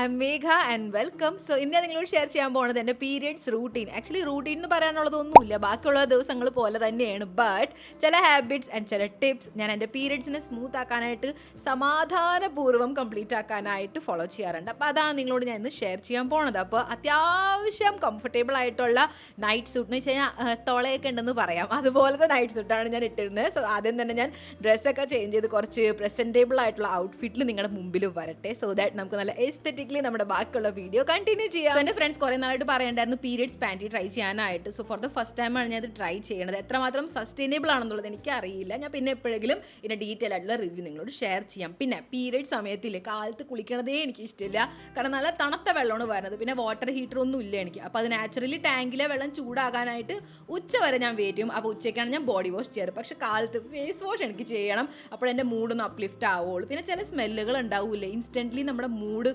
I M Megha and welcome. So ഇന്ന് ഞാൻ നിങ്ങളോട് ഷെയർ ചെയ്യാൻ പോകുന്നത് എൻ്റെ പീരിയഡ്സ് റൂട്ടീൻ. ആക്ച്വലി റൂട്ടീൻ എന്ന് പറയാനുള്ളതൊന്നുമില്ല, ബാക്കിയുള്ള ദിവസങ്ങൾ പോലെ തന്നെയാണ്. ബട്ട് ചില ഹാബിറ്റ്സ് ആൻഡ് ചില ടിപ്സ് ഞാൻ എൻ്റെ പീരിയഡ്സിനെ സ്മൂത്ത് ആക്കാനായിട്ട് സമാധാനപൂർവ്വം കംപ്ലീറ്റ് ആക്കാനായിട്ട് ഫോളോ ചെയ്യാറുണ്ട്. അപ്പോൾ അതാണ് നിങ്ങളോട് ഞാൻ ഇന്ന് ഷെയർ ചെയ്യാൻ പോണത്. അപ്പോൾ അത്യാവശ്യം കംഫർട്ടബിൾ ആയിട്ടുള്ള നൈറ്റ് സൂട്ട് എന്ന് വെച്ച് കഴിഞ്ഞാൽ തുളയൊക്കെ ഉണ്ടെന്ന് പറയാം, അതുപോലത്തെ നൈറ്റ് സൂട്ടാണ് ഞാൻ ഇട്ടിരുന്നത്. സോ ആദ്യം തന്നെ ഞാൻ ഡ്രസ്സൊക്കെ ചേഞ്ച് ചെയ്ത് കുറച്ച് പ്രസൻറ്റബിൾ ആയിട്ടുള്ള ഔട്ട്ഫിറ്റിൽ നിങ്ങളുടെ മുമ്പിൽ വരട്ടെ, സോ ദാറ്റ് നമുക്ക് നല്ല എസ്തെറ്റിക്കലി നമ്മുടെ ബാക്കിയുള്ള വീഡിയോ കണ്ടിന്യൂ ചെയ്യാം. എൻ്റെ ഫ്രണ്ട്സ് കുറേ നാളായിട്ട് പറയണ്ടായിരുന്നു പീരിയഡ്സ് പാൻറ്റി ട്രൈ ചെയ്യാനായിട്ട്. സോ ഫോർ ദ ഫസ്റ്റ് ടൈമാണ് ഞാൻ ഇത് ട്രൈ ചെയ്യണത്. എത്രമാത്രം സസ്റ്റൈനബിൾ ആണെന്നുള്ളത് എനിക്ക് അറിയില്ല. ഞാൻ പിന്നെ എപ്പോഴെങ്കിലും ഇതിൻ്റെ ഡീറ്റെയിൽ ആയിട്ടുള്ള റിവ്യൂ നിങ്ങളോട് ഷെയർ ചെയ്യാം. പിന്നെ പീരിയഡ് സമയത്തിൽ കാലത്ത് കുളിക്കണതേ എനിക്ക് ഇഷ്ടമില്ല, കാരണം നല്ല തണുത്ത വെള്ളമാണ് വരുന്നത്. പിന്നെ വാട്ടർ ഹീറ്റർ ഒന്നും ഇല്ല എനിക്ക്. അപ്പോൾ അത് നാച്ചുറലി ടാങ്കിലെ വെള്ളം ചൂടാകാനായിട്ട് ഉച്ച വരെ ഞാൻ വെയിറ്റ് ചെയ്യും. അപ്പോൾ ഉച്ചയ്ക്കാണ് ഞാൻ ബോഡി വാഷ് ചെയ്യാറ്. പക്ഷേ കാലത്ത് ഫേസ് വാഷ് എനിക്ക് ചെയ്യണം, അപ്പോൾ എൻ്റെ മൂഡൊന്ന് അപ്ലിഫ്റ്റ് ആവുള്ളൂ. പിന്നെ ചില സ്മെല്ലുകൾ ഉണ്ടാവില്ലേ, ഇൻസ്റ്റൻ്റ്ലി നമ്മുടെ മൂഡ്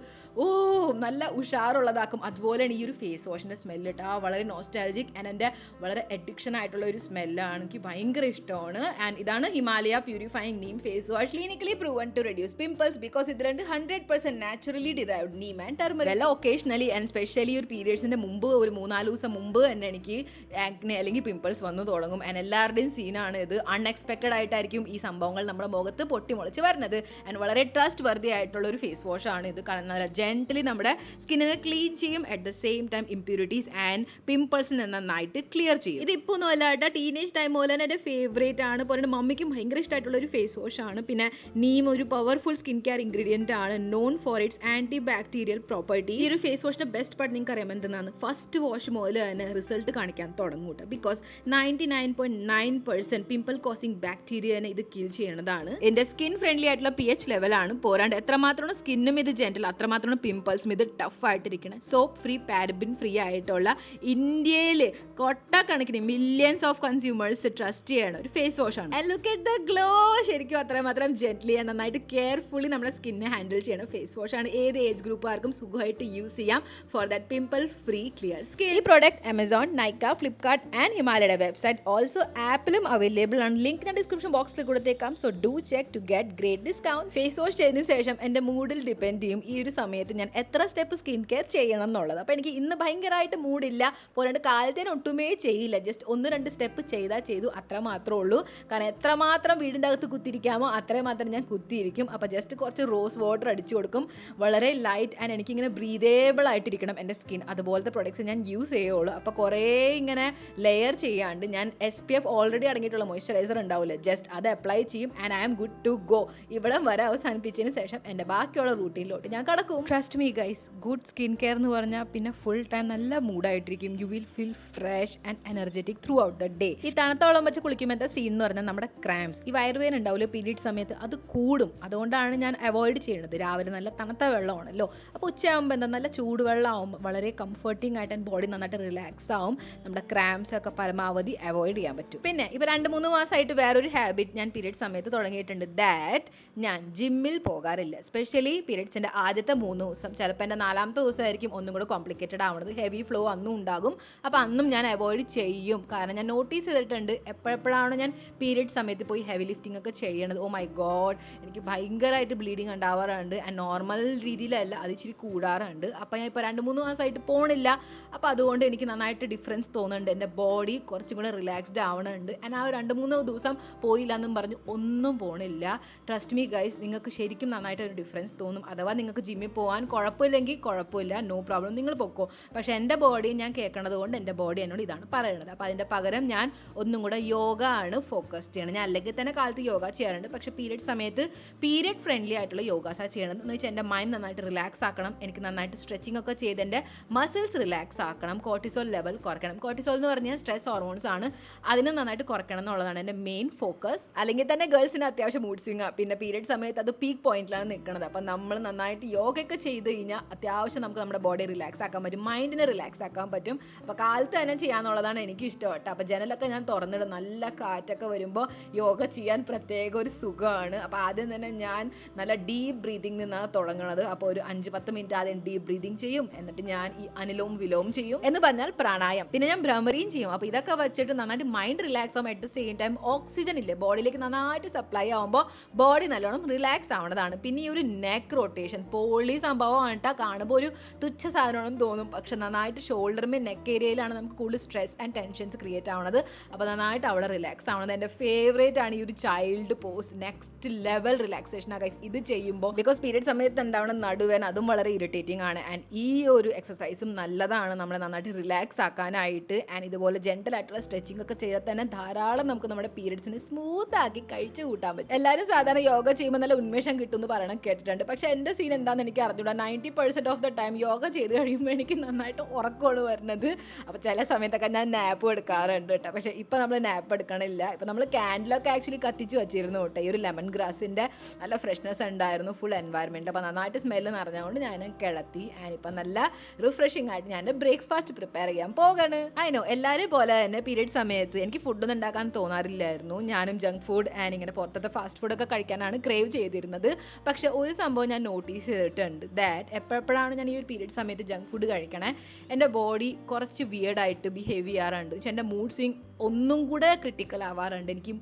നല്ല ഉഷാറുള്ളതാക്കും. അതുപോലെയാണ് ഈ ഒരു ഫേസ് വാഷിൻ്റെ സ്മെല്ല് കേട്ടോ. വളരെ നോസ്റ്റാൾജിക് ആൻഡ് എൻ്റെ വളരെ അഡിക്ഷൻ ആയിട്ടുള്ള ഒരു സ്മെല്ലാണ്, എനിക്ക് ഭയങ്കര ഇഷ്ടമാണ്. ആൻഡ് ഇതാണ് Himalaya purifying neem face wash, clinically proven to reduce pimples because ഇതിലുണ്ട് 100% naturally derived neem and turmeric. എല്ലാം ഒക്കേഷണലി ആൻഡ് സ്പെഷ്യലി ഒരു പീരിയഡ്സിൻ്റെ മുമ്പ് ഒരു 3-4 ദിവസം മുമ്പ് തന്നെ എനിക്ക് ആക്നെ അല്ലെങ്കിൽ പിമ്പിൾസ് വന്നു തുടങ്ങും. ആൻഡ് എല്ലാവരുടെയും സീനാണ് ഇത്. അൺഎക്സ്പെക്റ്റഡ് ആയിട്ടായിരിക്കും ഈ സംഭവങ്ങൾ നമ്മുടെ മുഖത്ത് പൊട്ടിമുളച്ച് വരുന്നത്. ആൻഡ് വളരെ ട്രസ്റ്റ് വർത്തി ആയിട്ടുള്ള ഒരു ഫേസ് വാഷാണ് ഇത്. കാരണം നല്ല ജെന്റലി നമ്മുടെ സ്കിന്നിനെ ക്ലീൻ ചെയ്യും, at the same time impurities and പിമ്പിൾസിൽ നന്നായിട്ട് ക്ലിയർ ചെയ്യും. ഇതിപ്പോൾ ഒന്നും അല്ലാട്ടോ, ടീനേജ് ടൈം പോലെ തന്നെ എൻ്റെ ഫേവറേറ്റ് ആണ്. അപ്പോൾ എൻ്റെ മമ്മിക്കും ഭയങ്കര ഇഷ്ടമായിട്ടുള്ള ഒരു ഫേസ് വാഷാണ്. പിന്നെ നീം ഒരു പവർഫുൾ സ്കിൻ കെയർ ഇൻഗ്രീഡിയൻ്റ് ആണ്, known for its anti bacterial property. ഈ ഒരു ഫേസ് വാഷിൻ്റെ ബെസ്റ്റ് പാർട്ട് നിങ്ങൾക്ക് അറിയാം എന്തെന്നാണ്? ഫസ്റ്റ് വാഷ് മുതൽ തന്നെ റിസൾട്ട് കാണിക്കാൻ തുടങ്ങും കേട്ടോ. ബിക്കോസ് 99.9% പിമ്പിൾ കോസിങ് ബാക്ടീരിയനെ ഇത് കിൽ ചെയ്യണതാണ്. എൻ്റെ സ്കിൻ ഫ്രണ്ട്ലി ആയിട്ടുള്ള pH ലെവലാണ്. പോരാണ്ട് എത്രമാത്രമാണ് സ്കിന്നും ഇത് ജെന്റൽ, അത്രമാത്രമാണ് പിമ്പിൾസും ഇത് tough ആയിട്ടിരിക്കണം. Soap free, paraben free ആയിട്ടുള്ള ഇന്ത്യയിൽ കൊട്ടക്കണക്കിന് മില്യൺസ് ഓഫ് കൺസ്യൂമേഴ്സ് ട്രസ്റ്റ് ചെയ്യണം ഒരു face വാഷാണ്. And look at the glow. ശരിക്കും അത്രമാത്രം ജെന്റ്ലി ആൻഡ് നന്നായിട്ട് കെയർഫുള്ളി നമ്മുടെ സ്കിന്നെ ഹാൻഡിൽ ചെയ്യണം ഫേസ് വാഷാണ്. ഏത് ഏജ് ഗ്രൂപ്പുകാർക്കും സുഖമായിട്ട് യൂസ് ചെയ്യാം for that pimple free clear skin. ഈ product Amazon, Nykaa, Flipkart and ഹിമാലയുടെ വെബ്സൈറ്റ്, ഓൾസോ ആപ്പിലും അവൈലബിൾ ആണ്. ലിങ്ക് ഞാൻ ഡിസ്ക്രിപ്ഷൻ ബോക്സിൽ കൊടുത്തേക്കാം. So do check to get great discount. Face wash ചെയ്തതിന് ശേഷം എൻ്റെ മൂഡിൽ ഡിപ്പെൻഡ് ചെയ്യും ഈ ഒരു സമയത്ത് ഞാൻ എത്ര സ്റ്റെപ്പ് സ്കിൻ കെയർ ചെയ്യണം എന്നുള്ളത്. അപ്പോൾ എനിക്ക് ഇന്ന് ഭയങ്കരമായിട്ട് മൂഡില്ല, പോരാണ്ട് കാലത്തേന് ഒട്ടുമേ ചെയ്യില്ല. ജസ്റ്റ് 1-2 സ്റ്റെപ്പ് ചെയ്താൽ ചെയ്തു, അത്ര മാത്രമേ ഉള്ളൂ. കാരണം എത്രമാത്രം വീടിൻ്റെ അകത്ത് കുത്തിയിരിക്കാമോ അത്രമാത്രം ഞാൻ കുത്തിയിരിക്കും. അപ്പോൾ ജസ്റ്റ് കുറച്ച് റോസ് വാട്ടർ അടിച്ചു കൊടുക്കും, വളരെ ലൈറ്റ് ആൻഡ് എനിക്കിങ്ങനെ ബ്രീതേബിൾ ആയിട്ടിരിക്കണം എൻ്റെ സ്കിൻ. അതുപോലത്തെ പ്രൊഡക്ട്സ് ഞാൻ യൂസ് ചെയ്യുള്ളൂ. അപ്പോൾ കുറേ ഇങ്ങനെ ലെയർ ചെയ്യാണ്ട് ഞാൻ SPF ഓൾറെഡി അടങ്ങിയിട്ടുള്ള മോയ്സ്ചറൈസർ ഉണ്ടാവില്ല, ജസ്റ്റ് അത് അപ്ലൈ ചെയ്യും and I am good to go. ഇവിടെ വരെ അവസാനിപ്പിച്ചതിന് ശേഷം എൻ്റെ ബാക്കിയുള്ള റൂട്ടീനിലോട്ട് ഞാൻ കടക്കും. Trust me guys, good skin care എന്ന് പറഞ്ഞാൽ പിന്നെ ഫുൾ ടൈം നല്ല മൂഡായിട്ടിരിക്കും. You will feel fresh and energetic throughout the day. ഈ തണുത്തോളം വെച്ച് കുളിക്കുമ്പോഴത്തെ സീൻ എന്ന് പറഞ്ഞാൽ നമ്മുടെ ക്രാംസ്, ഈ വയറുവേദന ഉണ്ടാവില്ല പീരീഡ് സമയത്ത്, അത് കൂടും. അതുകൊണ്ടാണ് ഞാൻ അവോയ്ഡ് ചെയ്യുന്നത്. രാവിലെ നല്ല തണുത്ത വെള്ളമാണല്ലോ, അപ്പോൾ ഉച്ചയാകുമ്പോൾ എന്താ നല്ല ചൂടുവെള്ളം ആകുമ്പോൾ വളരെ കംഫർട്ടിംഗ് ആയിട്ട് ബോഡി നന്നായിട്ട് റിലാക്സ് ആവും. നമ്മുടെ ക്രാംസ് ഒക്കെ പരമാവധി അവോയ്ഡ് ചെയ്യാൻ പറ്റും. പിന്നെ ഇപ്പോൾ 2-3 മാസമായിട്ട് വേറൊരു ഹാബിറ്റ് ഞാൻ പീരീഡ് സമയത്ത് തുടങ്ങിയിട്ടുണ്ട്. ദാറ്റ് ഞാൻ ജിമ്മിൽ പോകാറില്ല. സ്പെഷ്യലി പീരീഡ്സിൻ്റെ ആദ്യത്തെ 3 ദിവസം, ചിലപ്പോൾ എൻ്റെ 4ാമത്തെ ദിവസമായിരിക്കും ഒന്നും കൂടെ കോംപ്ലിക്കേറ്റഡ് ആവുന്നത്. ഹെവി ഫ്ലോ അന്നും ഉണ്ടാകും. അപ്പോൾ അന്നും ഞാൻ അവോയ്ഡ് ചെയ്യും. കാരണം ഞാൻ നോട്ടീസ് ചെയ്തിട്ടുണ്ട് എപ്പോഴെപ്പോഴാണ് ഞാൻ പീരീഡ് സമയത്ത് പോയി ഹെവി ലിഫ്റ്റിംഗ് ഒക്കെ ചെയ്യണത്. ഓ മൈ ഗോഡ്, എനിക്ക് ഭയങ്കരമായിട്ട് ബ്ലീഡിങ് ഉണ്ടാവാറുണ്ട്. ആൻഡ് നോർമൽ രീതിയിലല്ല, അത് ഇച്ചിരി കൂടാറുണ്ട്. അപ്പോൾ ഞാൻ ഇപ്പോൾ 2-3 മാസമായിട്ട് പോകണില്ല. അപ്പോൾ അതുകൊണ്ട് എനിക്ക് നന്നായിട്ട് ഡിഫറൻസ് തോന്നുന്നുണ്ട്. എൻ്റെ ബോഡി കുറച്ചും കൂടെ റിലാക്സ്ഡ് ആവണുണ്ട്. ആൻഡ് ആ 2-3 ദിവസം പോയില്ല എന്നും പറഞ്ഞ് ഒന്നും പോകണില്ല. ട്രസ്റ്റ് മീ ഗൈസ്, നിങ്ങൾക്ക് ശരിക്കും നന്നായിട്ട് ഒരു ഡിഫറൻസ് തോന്നും. അഥവാ നിങ്ങൾക്ക് ജിമ്മിൽ പോകാൻ കുഴപ്പമില്ലെങ്കിൽ കുഴപ്പമില്ല, നോ പ്രോബ്ലം, നിങ്ങൾ പൊക്കോ. പക്ഷേ എൻ്റെ ബോഡി ഞാൻ കേൾക്കണത് കൊണ്ട് എൻ്റെ ബോഡി എന്നോട് ഇതാണ് പറയുന്നത്. അപ്പോൾ അതിൻ്റെ പകരം ഞാൻ ഒന്നും കൂടെ യോഗ ആണ് ഫോക്കസ് ചെയ്യണം. ഞാൻ അല്ലെങ്കിൽ തന്നെ കാലത്ത് യോഗ ചെയ്യാറുണ്ട്, പക്ഷേ പീരിയഡ് സമയത്ത് പീരിയഡ് ഫ്രണ്ട്ലി ആയിട്ടുള്ള യോഗാസാണ് ചെയ്യണത്. എന്ന് വെച്ചാൽ എൻ്റെ മൈൻഡ് നന്നായിട്ട് റിലാക്സ് ആക്കണം. എനിക്ക് നന്നായിട്ട് സ്ട്രെച്ചിങ് ഒക്കെ ചെയ്ത് എൻ്റെ മസിൽസ് റിലാക്സ് ആക്കണം. കോർട്ടിസോൾ ലെവൽ കുറയ്ക്കണം. കോർട്ടിസോൾ എന്ന് പറഞ്ഞാൽ സ്ട്രെസ് ഹോർമോൺസ് ആണ്, അതിനെ നന്നായിട്ട് കുറയ്ക്കണം എന്നുള്ളതാണ് എൻ്റെ മെയിൻ ഫോക്കസ്. അല്ലെങ്കിൽ തന്നെ ഗേൾസിന് അത്യാവശ്യം മൂഡ് സ്വിങ്ങാണ്. പിന്നെ പീരിയഡ് സമയത്ത് അത് പീക്ക് പോയിന്റിലാണ് നിൽക്കുന്നത്. അപ്പം നമ്മൾ നന്നായിട്ട് യോഗയൊക്കെ ചെയ്ത് കഴിഞ്ഞാൽ അത്യാവശ്യം നമുക്ക് നമ്മുടെ ബോഡി റിലാക്സ് ആക്കാൻ പറ്റും, മൈൻഡിനെ റിലാക്സ് ആക്കാൻ പറ്റും. അപ്പോൾ കാലത്ത് തന്നെ ചെയ്യാന്നുള്ളതാണ് എനിക്ക് ഇഷ്ടപ്പെട്ടത്. അപ്പോൾ ജനലൊക്കെ ഞാൻ തുറന്നിടും, നല്ല കാറ്റൊക്കെ വരുമ്പോൾ യോഗ ചെയ്യാൻ പ്രത്യേക ഒരു സുഖമാണ്. അപ്പോൾ ആദ്യം തന്നെ ഞാൻ നല്ല ഡീപ്പ് ബ്രീതിങ് നിന്നാണ് തുടങ്ങുന്നത്. അപ്പോൾ ഒരു 5-10 മിനിറ്റ് ആദ്യം ഡീപ്പ് ബ്രീതിങ് ചെയ്യും, എന്നിട്ട് ഞാൻ ഈ അനുലോം വിലോം ചെയ്യും, എന്ന് പറഞ്ഞാൽ പ്രാണായം. പിന്നെ ഞാൻ ഭ്രമറിയും ചെയ്യും. അപ്പോൾ ഇതൊക്കെ വെച്ചിട്ട് നന്നായിട്ട് മൈൻഡ് റിലാക്സ് ആകും. At the same time oxygen ഇല്ലേ ബോഡിയിലേക്ക് നന്നായിട്ട് സപ്ലൈ ആകുമ്പോൾ ബോഡി നല്ലോണം റിലാക്സ് ആവണതാണ്. പിന്നെ ഈ ഒരു നെക്ക് റൊട്ടേഷൻ പൊളി സംഭവം സംഭവമാണ് കേട്ടോ. കാണുമ്പോൾ ഒരു തുച്ഛ സാധനമാണെന്ന് തോന്നും, പക്ഷെ നന്നായിട്ട് ഷോൾഡറിൻ്റെ നെക്ക് ഏരിയയിലാണ് നമുക്ക് കൂടുതൽ സ്ട്രെസ് ആൻഡ് ടെൻഷൻസ് ക്രിയേറ്റ് ആവുന്നത്. അപ്പോൾ നന്നായിട്ട് അവിടെ റിലാക്സ് ആവുന്നത് എൻ്റെ ഫേവറേറ്റ് ആണ് ഈ ഒരു ചൈൽഡ് പോസ്. നെക്സ്റ്റ് ലെവൽ റിലാക്സേഷനാണ് ഗൈസ് ഇത് ചെയ്യുമ്പോൾ. ബിക്കോസ് പീരിയഡ് സമയത്ത് ഉണ്ടാവുന്ന നടുവേന അതും വളരെ ഇറിറ്റേറ്റിംഗ് ആണ്. ആൻഡ് ഈ ഒരു എക്സസൈസും നല്ലതാണ് നമ്മളെ നന്നായിട്ട് റിലാക്സ് ആക്കാനായിട്ട്. ആൻഡ് ഇതുപോലെ ജെന്റൽ ആയിട്ടുള്ള സ്ട്രെച്ചിങ് ഒക്കെ ചെയ്താൽ തന്നെ ധാരാളം നമുക്ക് നമ്മുടെ പീരിയഡ്സിനെ സ്മൂത്ത് ആക്കി കഴിച്ചു കൂട്ടാൻ പറ്റും. എല്ലാവരും സാധാരണ യോഗ ചെയ്യുമ്പോൾ നല്ല ഉന്മേഷം കിട്ടും എന്ന് പറയണം കേട്ടിട്ടുണ്ട്. പക്ഷേ എൻ്റെ സീൻ എന്താണെന്ന് എനിക്ക് അറിഞ്ഞൂടാ. 90% ഓഫ് ദ ടൈം യോഗ ചെയ്ത് കഴിയുമ്പോൾ എനിക്ക് നന്നായിട്ട് ഉറക്കമാണ് വരുന്നത്. അപ്പോൾ ചില സമയത്തൊക്കെ ഞാൻ നാപ്പ് എടുക്കാറുണ്ട് കേട്ടോ. പക്ഷേ ഇപ്പോൾ നമ്മൾ നാപ്പ് എടുക്കണില്ല. ഇപ്പോൾ നമ്മൾ ക്യാൻഡിലൊക്കെ ആക്ച്വലി കത്തിച്ച് വെച്ചിരുന്നു കേട്ടോ. ഈ ഒരു ലെമൺ ഗ്രാസിൻ്റെ നല്ല ഫ്രഷ്നെസ് ഉണ്ടായിരുന്നു ഫുൾ എൻവയറമെൻറ്റ്. അപ്പോൾ നന്നായിട്ട് സ്മെല്ല് നിറഞ്ഞുകൊണ്ട് ഞാൻ കിടത്തി. ആൻഡ് ഇപ്പം നല്ല റിഫ്രഷിംഗ് ആയിട്ട് ഞാൻ ബ്രേക്ക്ഫാസ്റ്റ് പ്രിപ്പയർ ചെയ്യാൻ പോകണ്. അതിനോ എല്ലാവരും പോലെ തന്നെ പീരിയഡ് സമയത്ത് എനിക്ക് ഫുഡൊന്നും ഉണ്ടാക്കാൻ തോന്നാറില്ലായിരുന്നു. ഞാനും ജങ്ക് ഫുഡ് ആൻഡ് ഇങ്ങനെ പുറത്തത്തെ ഫാസ്റ്റ് ഫുഡൊക്കെ കഴിക്കാനാണ് ക്രേവ് ചെയ്തിരുന്നത്. പക്ഷേ ഒരു സംഭവം ഞാൻ നോട്ടീസ് ചെയ്തിട്ടുണ്ട്. ദാറ്റ് എപ്പോഴാണ് ഞാൻ ഈ ഒരു പീരിയഡ് സമയത്ത് ജങ്ക് ഫുഡ് കഴിക്കണേ, എൻ്റെ ബോഡി കുറച്ച് വിയർഡായിട്ട് ബിഹേവ് ചെയ്യാറുണ്ട്. എൻ്റെ മൂഡ് സ്വിങ് ഒന്നും കൂടെ ക്രിട്ടിക്കൽ ആവാറുണ്ട്. എനിക്ക്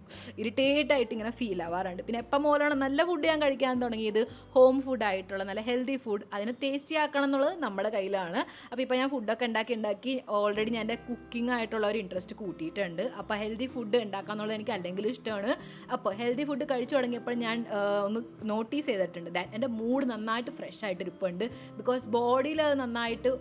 ഇറിറ്റേറ്റ് ആയിട്ട് ഇങ്ങനെ ഫീൽ ആവാറുണ്ട്. പിന്നെ എപ്പം മൂലമാണ് നല്ല ഫുഡ് ഞാൻ കഴിക്കാൻ തുടങ്ങിയത്, ഹോം ഫുഡായിട്ടുള്ള നല്ല ഹെൽത്തി ഫുഡ്. അതിനെ ടേസ്റ്റി ആക്കണം എന്നുള്ളത് നമ്മുടെ കയ്യിലാണ്. അപ്പോൾ ഇപ്പോൾ ഞാൻ ഫുഡൊക്കെ ഉണ്ടാക്കി ഓൾറെഡി ഞാൻ എൻ്റെ കുക്കിംഗ് ആയിട്ടുള്ള ഒരു ഇൻട്രസ്റ്റ് കൂട്ടിയിട്ടുണ്ട്. അപ്പോൾ ഹെൽത്തി ഫുഡ് ഉണ്ടാക്കുക എന്നുള്ളത് എനിക്ക് അല്ലെങ്കിലും ഇഷ്ടമാണ്. അപ്പോൾ ഹെൽത്തി ഫുഡ് കഴിച്ചു തുടങ്ങിയപ്പോൾ ഞാൻ ഒന്ന് നോട്ടീസ് ചെയ്തിട്ടുണ്ട് ദാറ്റ് എൻ്റെ മൂഡ് നന്നായിട്ട് ഫ്രഷ് ആയിട്ട് ഇരിപ്പുണ്ട്. ബിക്കോസ് ബോഡിയിൽ അത് നന്നായിട്ട്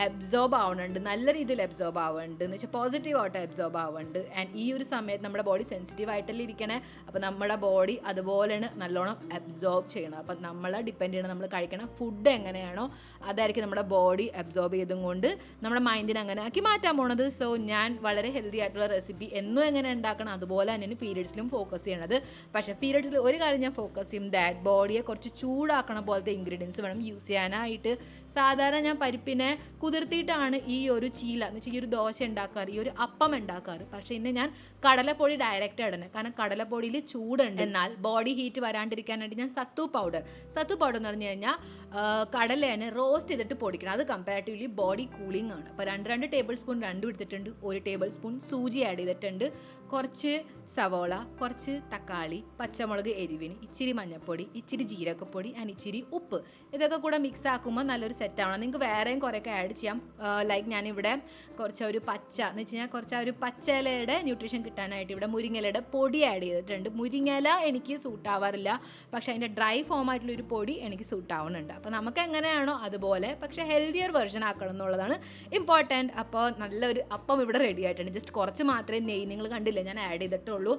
അബ്സോർബ് ആവുന്നുണ്ട്, നല്ല രീതിയിൽ അബ്സോർബ് ആവുന്നുണ്ട് എന്ന് വെച്ചാൽ പോസിറ്റീവായിട്ട് അബ്സോർബ് ആവുന്നുണ്ട്. ആൻഡ് ഈ ഒരു സമയത്ത് നമ്മുടെ ബോഡി സെൻസിറ്റീവ് ആയിട്ടല്ലേ ഇരിക്കണേ. അപ്പോൾ നമ്മുടെ ബോഡി അതുപോലെയാണ് നല്ലോണം അബ്സോർബ് ചെയ്യണം. അപ്പം നമ്മളെ ഡിപ്പെൻഡ് ചെയ്യണം നമ്മൾ കഴിക്കണ ഫുഡ് എങ്ങനെയാണോ അതായിരിക്കും നമ്മുടെ ബോഡി അബ്സോർബ് ചെയ്തും കൊണ്ട് നമ്മുടെ മൈൻഡിനെ അങ്ങനെ ആക്കി മാറ്റാൻ പോണത്. സോ ഞാൻ വളരെ ഹെൽത്തി ആയിട്ടുള്ള റെസിപ്പി എന്നും എങ്ങനെ ഉണ്ടാക്കണം അതുപോലെ തന്നെയാണ് പീരിയഡ്സിലും ഫോക്കസ് ചെയ്യണത്. പക്ഷേ പീരിയഡ്സിൽ ഒരു കാര്യം ഞാൻ ഫോക്കസ് ചെയ്യും, ദാറ്റ് ബോഡിയെ കുറച്ച് ചൂടാക്കണ പോലത്തെ ഇൻഗ്രീഡിയൻസ് വേണം യൂസ് ചെയ്യാനായിട്ട്. സാധാരണ ഞാൻ പരിപ്പിനെ കുതിർത്തിയിട്ടാണ് ഈ ഒരു ചീല എന്ന് വെച്ചാൽ ഈ ഒരു ദോശ ഉണ്ടാക്കാറ്, ഈ ഒരു അപ്പം ഉണ്ടാക്കാറ്. പക്ഷേ ഇന്ന് ഞാൻ കടലപ്പൊടി ഡയറക്റ്റ് ഇടണം, കാരണം കടലപ്പൊടിയിൽ ചൂടുണ്ട്. എന്നാൽ ബോഡി ഹീറ്റ് വരാണ്ടിരിക്കാനായിട്ട് ഞാൻ സത്തു പൗഡർ എന്ന് പറഞ്ഞു കഴിഞ്ഞാൽ കടലേനെ റോസ്റ്റ് ചെയ്തിട്ട് പൊടിക്കണം. അത് കമ്പാരിറ്റീവ്ലി ബോഡി കൂളിംഗ് ആണ്. അപ്പോൾ 2 ടേബിൾ സ്പൂൺ രണ്ടും എടുത്തിട്ടുണ്ട്. 1 ടേബിൾ സ്പൂൺ സൂചി ആഡ് ചെയ്തിട്ടുണ്ട്. കുറച്ച് സവോള, കുറച്ച് തക്കാളി, പച്ചമുളക് എരിവിന്, ഇച്ചിരി മഞ്ഞൾപ്പൊടി, ഇച്ചിരി ജീരകപ്പൊടി ആൻഡ് ഇച്ചിരി ഉപ്പ്. ഇതൊക്കെ കൂടെ മിക്സ് ആക്കുമ്പോൾ നല്ലൊരു സെറ്റാവണം. നിങ്ങൾക്ക് വേറെയും കുറേയൊക്കെ ആഡ് ചെയ്യാം. ലൈക്ക് ഞാനിവിടെ കുറച്ച് ഒരു പച്ച എന്ന് വെച്ച് കഴിഞ്ഞാൽ കുറച്ച് ഒരു പച്ചയിലയുടെ ന്യൂട്രീഷൻ കിട്ടാനായിട്ട് ഇവിടെ മുരിങ്ങയിലയുടെ പൊടി ആഡ് ചെയ്തിട്ടുണ്ട്. മുരിങ്ങയില എനിക്ക് സൂട്ടാവാറില്ല, പക്ഷേ അതിൻ്റെ ഡ്രൈ ഫോം ആയിട്ടുള്ളൊരു പൊടി എനിക്ക് സൂട്ടാവുന്നുണ്ട്. അപ്പോൾ നമുക്ക് എങ്ങനെയാണോ അതുപോലെ, പക്ഷേ ഹെൽത്തിയർ വെർഷൻ ആക്കണം എന്നുള്ളതാണ് ഇമ്പോർട്ടൻറ്റ്. അപ്പോൾ നല്ലൊരു അപ്പം ഇവിടെ റെഡി ആയിട്ടുണ്ട്. ജസ്റ്റ് കുറച്ച് മാത്രമേ നെയ്യ്, നിങ്ങൾ കണ്ടില്ല ഞാൻ ആഡ് ചെയ്തിട്ടുള്ളൂ,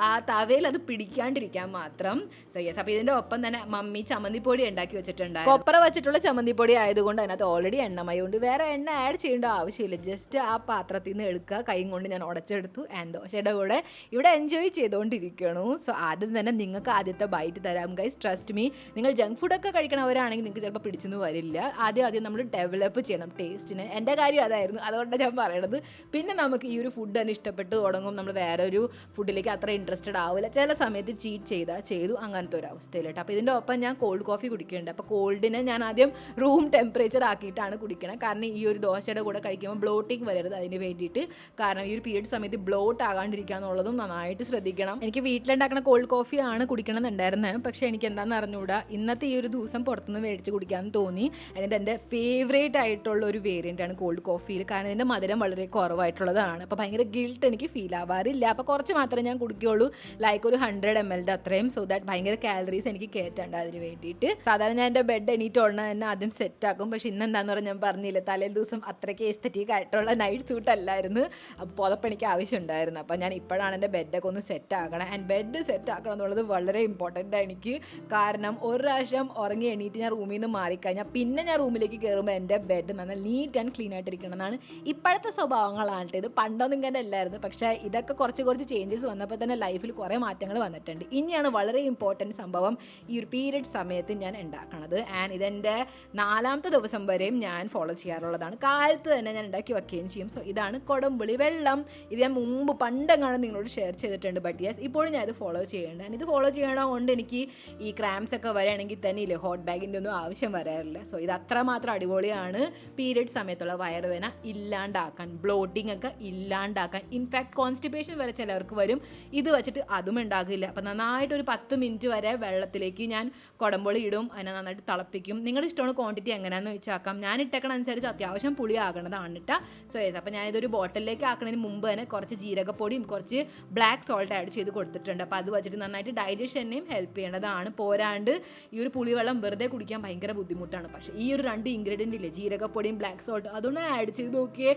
ആ തവയിൽ അത് പിടിക്കാണ്ടിരിക്കാൻ മാത്രം. സോ യെസ്, അപ്പോൾ ഇതിൻ്റെ ഒപ്പം തന്നെ മമ്മി ചമ്മന്തിപ്പൊടി ഉണ്ടാക്കി വെച്ചിട്ടുണ്ടായിരുന്നു. കൊപ്പറ വെച്ചിട്ടുള്ള ചമ്മന്തിപ്പൊടി ആയതുകൊണ്ട് അതിനകത്ത് ഓൾറെഡി എണ്ണമയുണ്ട്, വേറെ എണ്ണ ആഡ് ചെയ്യേണ്ട ആവശ്യമില്ല. ജസ്റ്റ് ആ പാത്രത്തിൽ നിന്ന് എടുക്കുക, കൈ കൊണ്ട് ഞാൻ ഉടച്ചെടുത്തു ആൻഡ് ദോശയുടെ കൂടെ ഇവിടെ എൻജോയ് ചെയ്തുകൊണ്ടിരിക്കണു. സോ ആദ്യം തന്നെ നിങ്ങൾക്ക് ആദ്യത്തെ ബൈറ്റ് തരാം ഗൈസ്, ട്രസ്റ്റ് മീ. നിങ്ങൾ ജങ്ക് ഫുഡൊക്കെ കഴിക്കണവരാണെങ്കിൽ നിങ്ങൾക്ക് ചിലപ്പോൾ പിടിച്ചെന്ന് വരില്ല. ആദ്യം നമ്മൾ ഡെവലപ്പ് ചെയ്യണം ടേസ്റ്റിന്. എൻ്റെ കാര്യം അതായിരുന്നു, അതുകൊണ്ടാണ് ഞാൻ പറയണത്. പിന്നെ നമുക്ക് ഈ ഒരു ഫുഡ് തന്നെ ഇഷ്ടപ്പെട്ട് തുടങ്ങും, നമ്മൾ വേറെ ഒരു ഫുഡിലേക്ക് അത്ര ഇൻട്രസ്റ്റഡ് ആവില്ല. ചില സമയത്ത് ചീറ്റ് ചെയ്തു അങ്ങനത്തെ ഒരു അവസ്ഥയിലിട്ട്. അപ്പോൾ ഇതിൻ്റെ ഒപ്പം ഞാൻ കോൾഡ് കോഫി കുടിക്കുന്നുണ്ട്. അപ്പോൾ കോൾഡിനെ ഞാൻ ആദ്യം റൂം ടെമ്പറേച്ചർ ആക്കിയിട്ടാണ് കുടിക്കണം, കാരണം ഈ ഒരു ദോശയുടെ കൂടെ കഴിക്കുമ്പോൾ ബ്ലോട്ടിങ് വരരുത്, അതിന് വേണ്ടിയിട്ട്. കാരണം ഈ ഒരു പീരിയഡ് സമയത്ത് ബ്ലോട്ട് ആകാണ്ടിരിക്കുക എന്നുള്ളതും നന്നായിട്ട് ശ്രദ്ധിക്കണം. എനിക്ക് വീട്ടിലുണ്ടാക്കുന്ന കോൾഡ് കോഫിയാണ് കുടിക്കണം എന്നുണ്ടായിരുന്നത്, പക്ഷേ എനിക്ക് എന്താണെന്ന് അറിഞ്ഞുകൂടാ, ഇന്നത്തെ ഈ ഒരു ദിവസം പുറത്തുനിന്ന് മേടിച്ച് കുടിക്കാമെന്ന് തോന്നി. അതിന് എൻ്റെ ഫേവറേറ്റ് ആയിട്ടുള്ള ഒരു വേരിയൻ്റാണ് കോൾഡ് കോഫിയിൽ, കാരണം ഇതിൻ്റെ മധുരം വളരെ കുറവായിട്ടുള്ളതാണ്. അപ്പോൾ ഭയങ്കര ഗിൽട്ട് എനിക്ക് ഫീൽ ആവാറില്ല. അപ്പോൾ കുറച്ച് മാത്രമേ ഞാൻ കുടിക്കുകയുള്ളൂ, ലൈക്ക് ഒരു 100 ml അത്രയും. സോ ദാറ്റ് ഭയങ്കര കാലറീസ് എനിക്ക് കയറ്റണ്ട അതിന് വേണ്ടിയിട്ട്. സാധാരണ ഞാൻ എൻ്റെ ബെഡ് എണീറ്റ് ഉടനെ തന്നെ ആദ്യം സെറ്റാക്കും. പക്ഷേ ഇന്നെന്താന്ന് പറഞ്ഞാൽ ഞാൻ പറഞ്ഞില്ല, തലേ ദിവസം അത്രയ്ക്ക് എസ്തറ്റിക് ആയിട്ടുള്ള നൈറ്റ് സൂട്ട് അല്ലായിരുന്നു. അപ്പോൾ പുതപ്പ് എനിക്ക് ആവശ്യമുണ്ടായിരുന്നു. അപ്പോൾ ഞാൻ ഇപ്പോഴാണ് എൻ്റെ ബെഡൊക്കെ ഒന്ന് സെറ്റ് ആക്കണം. ആൻഡ് ബെഡ് സെറ്റ് ആക്കണം എന്നുള്ളത് വളരെ ഇമ്പോർട്ടൻ്റ് ആണ് എനിക്ക്. കാരണം ഒരു പ്രാവശ്യം ഉറങ്ങി എണീറ്റ് ഞാൻ റൂമിൽ നിന്ന് മാറിക്കഴിഞ്ഞാൽ പിന്നെ ഞാൻ റൂമിലേക്ക് കയറുമ്പോൾ എൻ്റെ ബെഡ് നല്ല നീറ്റ് ആൻഡ് ക്ലീൻ ആയിട്ടിരിക്കണം എന്നാണ് ഇപ്പോഴത്തെ സ്വഭാവങ്ങളാണ്. ഇത് പണ്ടൊന്നും ഇങ്ങനെ അല്ലായിരുന്നു. പക്ഷേ ഇതൊക്കെ കുറച്ച് ചേഞ്ചസ് വന്നപ്പോൾ തന്നെ ലൈഫിൽ കുറേ മാറ്റങ്ങൾ വന്നിട്ടുണ്ട്. ഇനിയാണ് വളരെ ഇമ്പോർട്ടൻറ്റ് സംഭവം ഈ ഒരു പീരിയഡ് സമയത്ത് ഞാൻ ഉണ്ടാക്കണത്. ആൻഡ് ഇതെൻ്റെ 4ാമത്തെ ദിവസം വരെയും ഞാൻ ഫോളോ ചെയ്യാറുള്ളതാണ്. കാലത്ത് തന്നെ ഞാൻ ഉണ്ടാക്കി വെക്കുകയും ചെയ്യും. സോ ഇതാണ് കൊടംപുളി വെള്ളം. ഇത് ഞാൻ മുമ്പ് പണ്ടെങ്ങാണ് നിങ്ങളോട് ഷെയർ ചെയ്തിട്ടുണ്ട്, ബട്ട് യെസ് ഇപ്പോഴും ഞാൻ ഇത് ഫോളോ ചെയ്യേണ്ടത്. ആൻഡ് ഇത് ഫോളോ ചെയ്യണതുകൊണ്ട് എനിക്ക് ഈ ക്രാംസ് ഒക്കെ വരികയാണെങ്കിൽ തന്നെ ഇല്ലേ ഹോട്ട് ബാഗിൻ്റെ ഒന്നും ആവശ്യം വരാറില്ല. സോ ഇത് അത്രമാത്രം അടിപൊളിയാണ് പീരിയഡ് സമയത്തുള്ള വയറുവേദന ഇല്ലാണ്ടാക്കാൻ, ബ്ലോട്ടിംഗ് ഒക്കെ ഇല്ലാണ്ടാക്കാൻ. ഇൻഫാക്ട് കോൺസ്റ്റിപ്പേഷൻ വരെ ചിലവർക്ക് വരും, ഇത് വെച്ചിട്ട് അതും ഉണ്ടാകില്ല. അപ്പം നന്നായിട്ട് ഒരു 10 മിനിറ്റ് വരെ വെള്ളത്തിലേക്ക് ഞാൻ കുടംപുളി ഇടും, അതിനെ നന്നായിട്ട് തിളപ്പിക്കും. കുടിക്കും. നിങ്ങളുടെ ഇഷ്ടമാണ് ക്വാണ്ടിറ്റി എങ്ങനെയാണെന്ന് വെച്ചാക്കാം. ഞാൻ ഇട്ടേക്കണ അനുസരിച്ച് അത്യാവശ്യം പുളി ആകണതാണ് കേട്ടോ. സോ യെസ്, അപ്പോൾ ഞാനിതൊരു ബോട്ടിലേക്ക് ആക്കുന്നതിന് മുമ്പ് തന്നെ കുറച്ച് ജീരകപ്പൊടിയും കുറച്ച് ബ്ലാക്ക് സോൾട്ട് ആഡ് ചെയ്ത് കൊടുത്തിട്ടുണ്ട്. അപ്പോൾ അത് വെച്ചിട്ട് നന്നായിട്ട് ഡൈജഷനെയും ഹെൽപ്പ് ചെയ്യണതാണ്. പോരാണ്ട് ഈ ഒരു പുളിവെള്ളം വെറുതെ കുടിക്കാൻ ഭയങ്കര ബുദ്ധിമുട്ടാണ്. പക്ഷേ ഈ ഒരു 2 ഇൻഗ്രീഡിയൻ്റ് ഇല്ലേ, ജീരകപ്പൊടിയും ബ്ലാക്ക് സോൾട്ട്, അതൊന്ന് ആഡ് ചെയ്ത് നോക്കിയേ,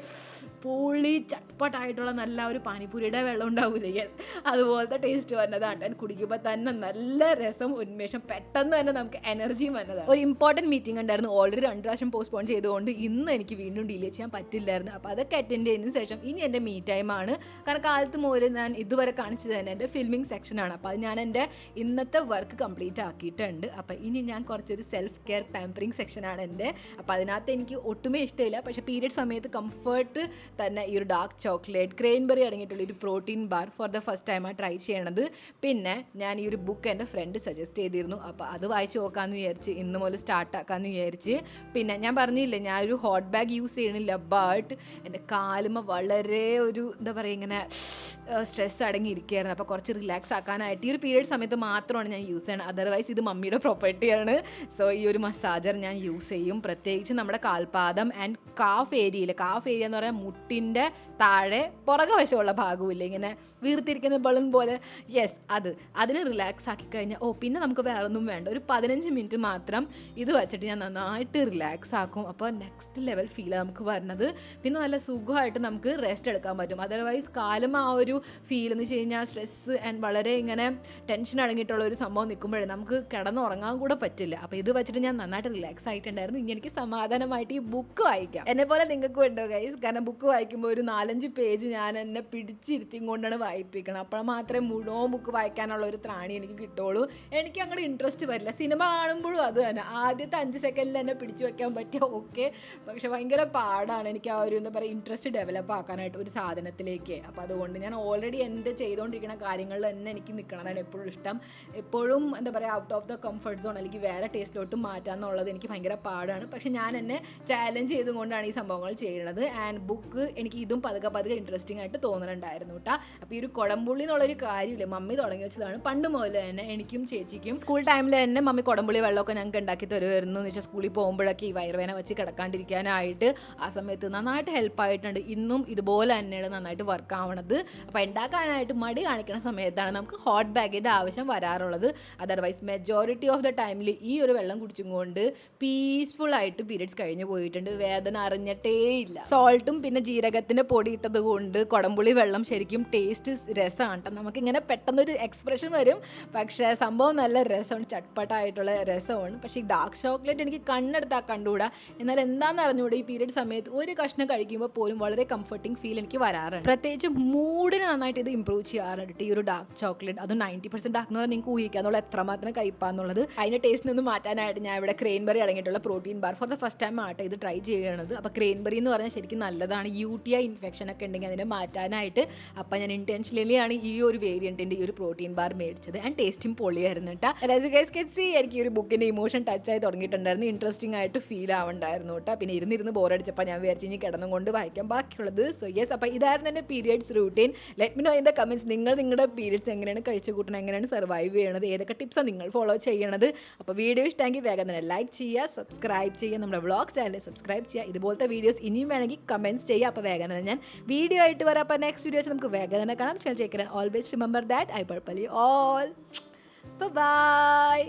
പുളി ചട്പട്ടായിട്ടുള്ള നല്ല ഒരു പാനിപ്പൂരിയുടെ വെള്ളം ഉണ്ടാവില്ലേ, യെസ് അതുപോലത്തെ ടേസ്റ്റ് വന്നതാണ്. കുടിക്കുമ്പോൾ തന്നെ നല്ല രസം, ഉന്മേഷം, പെട്ടെന്ന് തന്നെ നമുക്ക് എനർജിയും വന്നതാണ്. ഒരു ഇമ്പോർട്ടൻറ്റ് മീറ്റിംഗ് ഉണ്ടായിരുന്നു, ഓൾറെഡി 2 പ്രാവശ്യം പോസ്റ്റ്പോൺ ചെയ്തുകൊണ്ട് ഇന്ന് എനിക്ക് വീണ്ടും ഡിലേ ചെയ്യാൻ പറ്റില്ലായിരുന്നു. അപ്പോൾ അതൊക്കെ അറ്റൻഡ് ചെയ്തതിന് ശേഷം ഇനി എൻ്റെ മീ ടൈമാണ്. കാരണം കാലത്ത് മുതൽ ഞാൻ ഇതുവരെ കാണിച്ചത് തന്നെ എൻ്റെ ഫിൽമിംഗ് സെക്ഷനാണ്. അപ്പോൾ അത് ഞാൻ എൻ്റെ ഇന്നത്തെ വർക്ക് കംപ്ലീറ്റ് ആക്കിയിട്ടുണ്ട്. അപ്പോൾ ഇനി ഞാൻ കുറച്ചൊരു സെൽഫ് കെയർ പാമ്പറിങ് സെക്ഷനാണ് എൻ്റെ. അപ്പോൾ അതിനകത്ത് എനിക്ക് ഒട്ടുമേ ഇഷ്ടമില്ല, പക്ഷേ പീരിയഡ് സമയത്ത് കംഫർട്ട് തന്നെ ഈ ഒരു ഡാർക്ക് ചോക്ലേറ്റ് ക്രെയിൻബെറി അടങ്ങിയിട്ടുള്ള ഒരു protein bar for the first ടൈമാണ് ട്രൈ ചെയ്യണത്. പിന്നെ ഞാൻ ഈ ഒരു ബുക്ക് എൻ്റെ ഫ്രണ്ട് സജസ്റ്റ് ചെയ്തിരുന്നു. അപ്പോൾ അത് വായിച്ച് നോക്കാമെന്ന് വിചാരിച്ച് ഇന്ന് മുതൽ സ്റ്റാർട്ടാക്കാമെന്ന് വിചാരിച്ച്. പിന്നെ ഞാൻ പറഞ്ഞില്ലേ, ഞാനൊരു ഹോട്ട് ബാഗ് യൂസ് ചെയ്യണില്ല, ബട്ട് എൻ്റെ കാലുമ വളരെ ഒരു എന്താ പറയുക, ഇങ്ങനെ സ്ട്രെസ് അടങ്ങിയിരിക്കുകയായിരുന്നു. അപ്പോൾ കുറച്ച് റിലാക്സ് ആക്കാനായിട്ട് ഈ ഒരു പീരിയഡ് സമയത്ത് മാത്രമാണ് ഞാൻ യൂസ് ചെയ്യണത്. അതർവൈസ് ഇത് മമ്മിയുടെ പ്രോപ്പർട്ടിയാണ്. സോ ഈ ഒരു മസാജർ ഞാൻ യൂസ് ചെയ്യും, പ്രത്യേകിച്ച് നമ്മുടെ കാൽപാദം ആൻഡ് കാഫ് ഏരിയയിൽ. കാഫ് ഏരിയ എന്ന് പറയാൻ മുട്ടിൻ്റെ താഴെ പുറകെ വശമുള്ള ഭാഗമില്ല, ഇങ്ങനെ വീർത്തിരിക്കുന്ന ബലൂൺ പോലെ, യെസ് അതിന് റിലാക്സ് ആക്കി കഴിഞ്ഞാൽ പിന്നെ നമുക്ക് വേറെ ഒന്നും വേണ്ട. ഒരു 15 മിനിറ്റ് മാത്രം ഇത് വെച്ചിട്ട് ഞാൻ നന്നായിട്ട് റിലാക്സ് ആക്കും. അപ്പോൾ നെക്സ്റ്റ് ലെവൽ ഫീലാണ് നമുക്ക് വരുന്നത്. പിന്നെ നല്ല സുഖമായിട്ട് നമുക്ക് റെസ്റ്റ് എടുക്കാൻ പറ്റും. അതർവൈസ് കാലും ആ ഒരു ഫീൽ എന്ന് വെച്ച് കഴിഞ്ഞാൽ സ്ട്രെസ് ആൻഡ് വളരെ ഇങ്ങനെ ടെൻഷൻ അടങ്ങിയിട്ടുള്ള ഒരു സംഭവം നിൽക്കുമ്പോഴേ നമുക്ക് കിടന്നുറങ്ങാൻ കൂടെ പറ്റില്ല. അപ്പോൾ ഇത് വെച്ചിട്ട് ഞാൻ നന്നായിട്ട് റിലാക്സ് ആയിട്ടുണ്ടായിരുന്നു. ഇനി എനിക്ക് സമാധാനമായിട്ട് ഈ ബുക്ക് വായിക്കാം. എന്നെപ്പോലെ നിങ്ങൾക്കും ഉണ്ടോ ഗൈസ്? കാരണം ബുക്ക് വായിക്കുമ്പോൾ ഒരു 4-5 പേജ് ഞാൻ എന്നെ പിടിച്ചിരുത്തി കൊണ്ടാണ് വായിപ്പിക്കണം. അപ്പോൾ മാത്രമേ മുഴുവൻ ബുക്ക് വായിക്കാനുള്ള ഒരു ത്രാണി എനിക്ക് കിട്ടുള്ളൂ. എനിക്ക് അങ്ങോട്ട് ഇൻട്രസ്റ്റ് വരില്ല. സിനിമ കാണുമ്പോഴും അത് തന്നെ, ആദ്യത്തെ 5 സെക്കൻഡിൽ എന്നെ പിടിച്ചു വെക്കാൻ പറ്റിയ ഓക്കെ, പക്ഷെ ഭയങ്കര പാടാണ് എനിക്ക് ആ ഒരു എന്താ പറയുക ഇൻട്രസ്റ്റ് ഡെവലപ്പ് ആക്കാനായിട്ട് ഒരു സാധനത്തിലേക്ക്. അപ്പോൾ അതുകൊണ്ട് ഞാൻ ഓൾറെഡി എൻ്റെ ചെയ്തുകൊണ്ടിരിക്കുന്ന കാര്യങ്ങളിൽ തന്നെ എനിക്ക് നിൽക്കണതാണ് എപ്പോഴും ഇഷ്ടം. എപ്പോഴും എന്താ പറയുക out of the comfort zone അല്ലെങ്കിൽ വേറെ ടേസ്റ്റിലോട്ട് മാറ്റാമെന്നുള്ളത് എനിക്ക് ഭയങ്കര പാടാണ്. പക്ഷെ ഞാൻ എന്നെ ചാലഞ്ച് ചെയ്തുകൊണ്ടാണ് ഈ സംഭവങ്ങൾ ചെയ്യുന്നത്. ആൻഡ് ബുക്ക് എനിക്ക് ഇതും പതുക്കെ ഇൻട്രസ്റ്റിംഗ് ആയിട്ട് തോന്നുന്നുണ്ടായിരുന്നു കേട്ടോ. അപ്പോൾ ഈ ഒരു കുടംപുള്ളി എന്നുള്ളൊരു കാര്യമില്ല, മമ്മി തുടങ്ങി വെച്ചതാണ്. പണ്ട് മുതൽ തന്നെ എനിക്കും ചേച്ചിക്കും സ്കൂൾ ടൈമിൽ തന്നെ മമ്മി കുടംപുള്ളി വെള്ളമൊക്കെ ഞങ്ങൾക്ക് ഉണ്ടാക്കി തരുമായിരുന്നു. എന്ന് വെച്ചാൽ സ്കൂളിൽ പോകുമ്പോഴൊക്കെ ഈ വയറുവേന വെച്ച് കിടക്കാണ്ടിരിക്കാനായിട്ട് ആ സമയത്ത് നന്നായിട്ട് ഹെൽപ്പായിട്ടുണ്ട്. ഇന്നും ഇതുപോലെ തന്നെയാണ് നന്നായിട്ട് വർക്ക് ആവണത്. അപ്പോൾ ഉണ്ടാക്കാനായിട്ട് മടി കാണിക്കുന്ന സമയത്താണ് നമുക്ക് ഹോട്ട് ബാഗിൻ്റെ ആവശ്യം വരാറുള്ളത്. അതർവൈസ് മെജോറിറ്റി ഓഫ് ദ ടൈമിൽ ഈ ഒരു വെള്ളം കുടിച്ചും കൊണ്ട് പീസ്ഫുൾ ആയിട്ട് പീരിയഡ്സ് കഴിഞ്ഞ് പോയിട്ടുണ്ട്. വേദന അറിഞ്ഞിട്ടേ ഇല്ല. സോൾട്ടും പിന്നെ ജീരകത്തിൻ്റെ പൊടി ഇട്ടത് കൊണ്ട് കുടംപുളി വെള്ളം ശരിക്കും ടേസ്റ്റ് രസമാണ് കേട്ടോ. നമുക്കിങ്ങനെ പെട്ടെന്നൊരു എക്സ്പ്രഷൻ വരും, പക്ഷേ സംഭവം നല്ല രസമാണ്, ചട്പട്ടായിട്ടുള്ള രസമാണ്. പക്ഷേ ഈ ഡാർക്ക് ചോക്ലേറ്റ് എനിക്ക് കണ്ണെടുത്താൽ കണ്ടുകൂടാ. എന്നാൽ എന്താണെന്ന് അറിഞ്ഞുകൂടാ, ഈ പീരിയഡ് സമയത്ത് ഒരു കഷ്ണം കഴിക്കുമ്പോൾ പോലും വളരെ കംഫർട്ടിങ് ഫീൽ എനിക്ക് വരാറുണ്ട്. പ്രത്യേകിച്ച് മൂഡിന് നന്നായിട്ട് ഇത് ഇമ്പ്രൂവ് ചെയ്യാറുണ്ട് ഈ ഒരു ഡാർക്ക് ചോക്ലേറ്റ്. അത് 90% ഡാർക്ക് എന്ന് പറഞ്ഞാൽ നിങ്ങൾക്ക് ഊഹിക്കാന്നുള്ള എത്രമാത്രം കഴിപ്പാന്നുള്ളത്. അതിൻ്റെ ടേസ്റ്റിനൊന്ന് മാറ്റാനായിട്ട് ഞാൻ ഇവിടെ ക്രെയിൻബെറി അടങ്ങിയിട്ടുള്ള protein bar for the first time ആട്ടെ ഇത് ട്രൈ ചെയ്യണത്. അപ്പോൾ ക്രെയിൻബെറി എന്ന് പറഞ്ഞാൽ ശരിക്കും നല്ലതാണ്, UTI ഇൻഫെക്ഷൻ ഒക്കെ ഉണ്ടെങ്കിൽ അതിനെ മാറ്റാനായിട്ട്. അപ്പോൾ ഞാൻ ഇൻറ്റൻഷനലിയാണ് ഈ ഒരു വേരിയൻറ്റിൻ്റെ ഈ ഒരു പ്രോട്ടീൻ ബാർ മേടിച്ചത്. ആൻഡ് ടേസ്റ്റും പൊളിയായിരുന്നു കേട്ടോ. എനിക്ക് ഈ ഒരു ബുക്കിൻ്റെ ഇമോഷൻ ടച്ച് ആയി തുടങ്ങിയിട്ടുണ്ടായിരുന്നു, ഇൻട്രസ്റ്റിംഗ് ആയിട്ട് ഫീൽ ആവുന്നുണ്ടായിരുന്നു കേട്ടോ. പിന്നെ ഇരുന്ന് ബോറടിച്ചപ്പോൾ ഞാൻ വിചാരിച്ചു ഇനി കിടന്നും കൊണ്ട് വായിക്കാൻ ബാക്കിയുള്ളത്. സോ യെസ്, അപ്പോൾ ഇതായിരുന്നു എൻ്റെ periods routine. Let me no in the comments നിങ്ങളുടെ പീരിയഡ്സ് എങ്ങനെയാണ് കഴിച്ചു കൂട്ടണം, എങ്ങനെയാണ് സർവൈവ് ചെയ്യണത്, ഏതൊക്കെ ടിപ്സാണ് നിങ്ങൾ ഫോളോ ചെയ്യണത്. അപ്പോൾ വീഡിയോ ഇഷ്ടമെങ്കിൽ വേഗം തന്നെ ലൈക്ക് ചെയ്യുക, സബ്സ്ക്രൈബ് ചെയ്യുക, നമ്മുടെ വ്ളോഗ് ചാനൽ സബ്സ്ക്രൈബ് ചെയ്യുക. ഇതുപോലത്തെ വീഡിയോസ് ഇനിയും വേണമെങ്കിൽ കമൻറ്റ്സ് ചെയ്യുക. അപ്പോൾ വേഗം തന്നെ ഞാൻ വീഡിയോ ആയിട്ട് വരാം. അപ്പോൾ നെക്സ്റ്റ് വീഡിയോസ് നമുക്ക് വേഗം തന്നെ കാണാം. ഓൾവേസ് റിമെമ്പർ ദാറ്റ് ഐ പർപ്പലി ഓൾ. ബൈ.